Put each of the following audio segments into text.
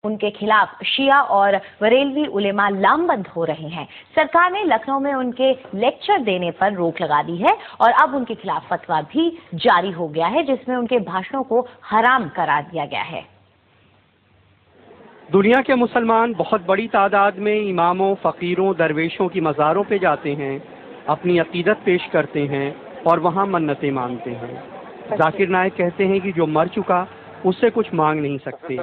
ان کے خلاف شیعہ اور بریلوی علماء لامبند ہو رہے ہیں۔ سرکار نے لکھنؤ میں ان کے لیکچر دینے پر روک لگا دی ہے اور اب ان کے خلاف فتویٰ بھی جاری ہو گیا ہے جس میں ان کے بھاشنوں کو حرام قرار دیا گیا ہے۔ دنیا کے مسلمان بہت بڑی تعداد میں اماموں، فقیروں، درویشوں کی مزاروں پہ جاتے ہیں، اپنی عقیدت پیش کرتے ہیں اور وہاں منتیں مانگتے ہیں۔ ذاکر نائک کہتے ہیں کہ جو مر چکا اس سے کچھ مانگ نہیں سکتے،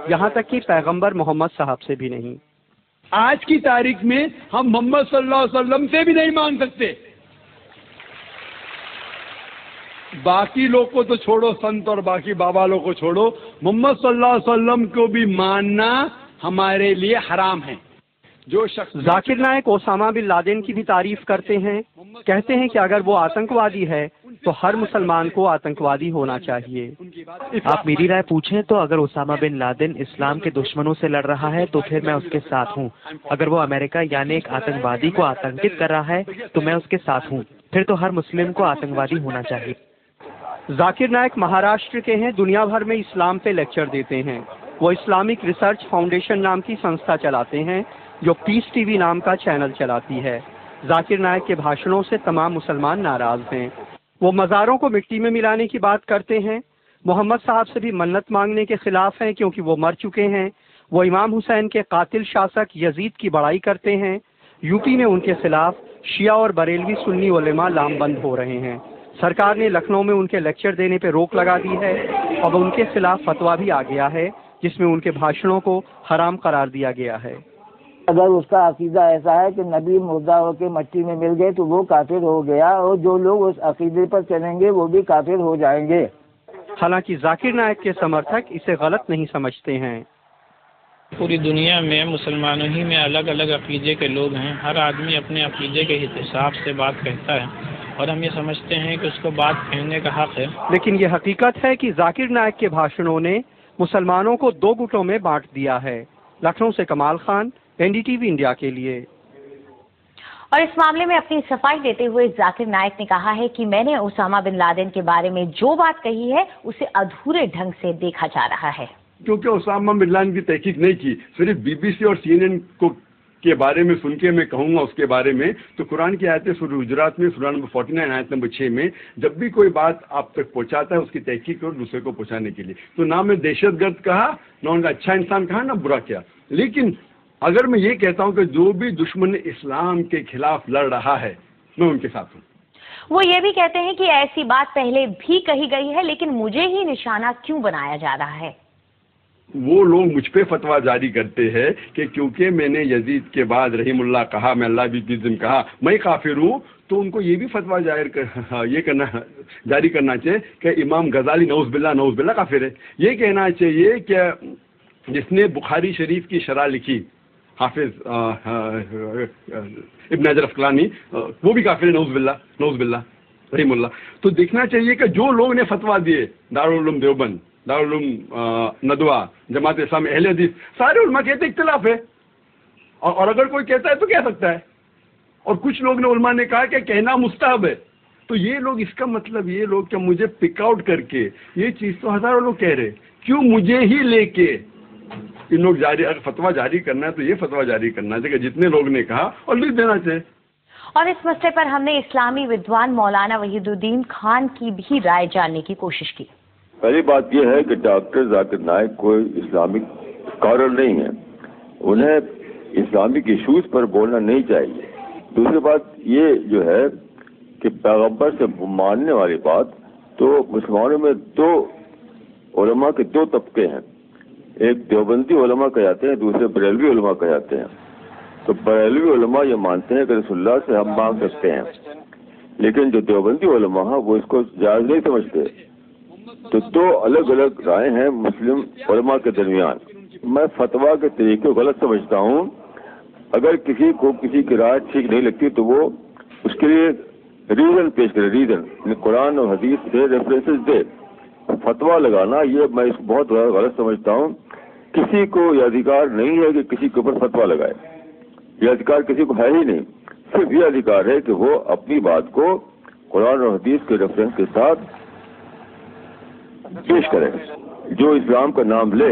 یہاں تک کہ پیغمبر محمد صاحب سے بھی نہیں۔ آج کی تاریخ میں ہم محمد صلی اللہ علیہ وسلم سے بھی نہیں مانگ سکتے۔ باقی لوگ کو تو چھوڑو، سنت اور باقی بابا لوگ کو چھوڑو، محمد صلی اللہ علیہ وسلم کو بھی ماننا ہمارے لیے حرام ہے۔ جو شخص ذاکر نائک اسامہ بن لادن کی بھی تعریف کرتے ہیں، کہتے ہیں کہ اگر وہ آتنکوادی ہے تو ہر مسلمان کو آتنکوادی ہونا چاہیے۔ آپ میری رائے پوچھیں تو اگر اسامہ بن لادن اسلام کے دشمنوں سے لڑ رہا ہے تو پھر میں اس کے ساتھ ہوں۔ اگر وہ امریکہ یعنی ایک آتنکوادی کو آتنکت کر رہا ہے تو میں اس کے ساتھ ہوں۔ پھر تو ہر مسلم کو آتنکوادی ہونا چاہیے۔ ذاکر نائک مہاراشٹر کے ہیں، دنیا بھر میں اسلام پہ لیکچر دیتے ہیں۔ وہ اسلامک ریسرچ فاؤنڈیشن نام کی سنستھا چلاتے ہیں جو پیس ٹی وی نام کا چینل چلاتی ہے۔ ذاکر نائک کے بھاشنوں سے تمام مسلمان ناراض ہیں۔ وہ مزاروں کو مٹی میں ملانے کی بات کرتے ہیں، محمد صاحب سے بھی منت مانگنے کے خلاف ہیں کیونکہ وہ مر چکے ہیں۔ وہ امام حسین کے قاتل شاسک یزید کی بڑائی کرتے ہیں۔ یو پی میں ان کے خلاف شیعہ اور بریلوی سنی علماء لامبند ہو رہے ہیں۔ سرکار نے لکھنؤ میں ان کے لیکچر دینے پہ روک لگا دی ہے اور ان کے خلاف فتویٰ بھی آ گیا ہے جس میں ان کے بھاشنوں کو حرام قرار دیا گیا ہے۔ اگر اس کا عقیدہ ایسا ہے کہ نبی مردہ ہو کے مٹی میں مل گئے تو وہ کافر ہو گیا، اور جو لوگ اس عقیدے پر چلیں گے وہ بھی کافر ہو جائیں گے۔ حالانکہ ذاکر نائک کے سمرتھک اسے غلط نہیں سمجھتے ہیں۔ پوری دنیا میں مسلمانوں ہی میں الگ الگ عقیدے کے لوگ ہیں، ہر آدمی اپنے عقیدے کے حساب سے بات کہتا ہے اور ہم یہ سمجھتے ہیں کہ اس کو بات کہنے کا حق ہے۔ لیکن یہ حقیقت ہے کہ ذاکر نائک کے بھاشنوں نے مسلمانوں کو دو گٹوں میں بانٹ دیا ہے۔ لکھنؤ سے کمال خان، NDTV انڈیا کے لیے۔ اور اس معاملے میں اپنی صفائی دیتے ہوئے ذاکر نائک نے کہا ہے کہ میں نے اسامہ بن لادن کے بارے میں جو بات کہی ہے اسے ادھورے ڈھنگ سے دیکھا جا رہا ہے۔ کیونکہ اسامہ بن لادن کی تحقیق نہیں کی، صرف BBC اور CNN کو کے بارے میں سن کے میں کہوں گا اس کے بارے میں، تو قرآن کی آیت سورہ حجرات میں سورہ نمبر 49 آیت نمبر 6 میں جب بھی کوئی بات آپ تک پہنچاتا ہے اس کی تحقیق اور دوسرے کو پہنچانے کے لیے، تو نہ میں دہشت گرد کہا، نہ ان کا اچھا انسان کہا، نہ برا کیا۔ لیکن اگر میں یہ کہتا ہوں کہ جو بھی دشمن اسلام کے خلاف لڑ رہا ہے میں ان کے ساتھ ہوں۔ وہ یہ بھی کہتے ہیں کہ ایسی بات پہلے بھی کہی گئی ہے لیکن مجھے ہی نشانہ کیوں بنایا جا رہا ہے؟ وہ لوگ مجھ پہ فتویٰ جاری کرتے ہیں کہ کیونکہ میں نے یزید کے بعد رحیم اللہ کہا، میں اللہ بھی کہا، میں کافر ہوں، تو ان کو یہ بھی فتویٰ جاری کرنا چاہیے کہ امام غزالی نعوذ باللہ کافر ہے۔ یہ کہنا چاہیے کہ جس نے بخاری شریف کی شرح لکھی حافظ ابن حجر عسقلانی، وہ بھی کافر ہے، نعوذ باللہ رحیم اللہ۔ تو دیکھنا چاہیے کہ جو لوگ نے فتویٰ دیے، دارالعلوم دیوبند، دارالعلوم ندوہ، جماعت اسلامی، اہل حدیث، سارے علماء کہتے اختلاف ہے، اور اگر کوئی کہتا ہے تو کہہ سکتا ہے، اور کچھ لوگ نے علماء نے کہا کہ کہنا مستحب ہے۔ تو یہ لوگ، اس کا مطلب یہ لوگ کہ مجھے پک آؤٹ کر کے یہ چیز تو ہزاروں لوگ کہہ رہے، کیوں مجھے ہی لے کے ان لوگ اگر فتویٰ جاری کرنا ہے تو یہ فتویٰ جاری کرنا چاہیے کہ جتنے لوگ نے کہا اور لکھ دینا چاہیے۔ اور اس مسئلے پر ہم نے اسلامی ودوان مولانا وحید الدین خان کی بھی رائے جاننے کی کوشش کی۔ پہلی بات یہ ہے کہ ڈاکٹر ذاکر نائک کوئی اسلامک اسکالر نہیں ہے، انہیں اسلامک ایشوز پر بولنا نہیں چاہیے۔ دوسری بات یہ جو ہے کہ پیغمبر سے ماننے والی بات، تو مسلمانوں میں دو علماء کے دو طبقے ہیں، ایک دیوبندی علماء کہلاتے ہیں، دوسرے بریلوی علماء کہلاتے ہیں۔ تو بریلوی علماء یہ مانتے ہیں کہ رسول اللہ سے ہم مانگ سکتے ہیں، لیکن جو دیوبندی علماء ہیں وہ اس کو جائز نہیں سمجھتے۔ تو دو الگ الگ رائے ہیں مسلم علماء کے درمیان۔ میں فتویٰ کے طریقے کو غلط سمجھتا ہوں۔ اگر کسی کو کسی کی رائے ٹھیک نہیں لگتی تو وہ اس کے لیے ریزن پیش کرے، ریزن قرآن اور حدیث سے ریفرنسز دے۔ فتویٰ لگانا یہ میں اس کو بہت غلط سمجھتا ہوں۔ کسی کو یہ ادھیکار نہیں ہے کہ کسی کے اوپر فتویٰ لگائے، یہ ادھیکار کسی کو ہے ہی نہیں۔ صرف یہ ادھیکار ہے کہ وہ اپنی بات کو قرآن اور حدیث کے ریفرنس کے ساتھ پیش کرے۔ جو اسلام کا نام لے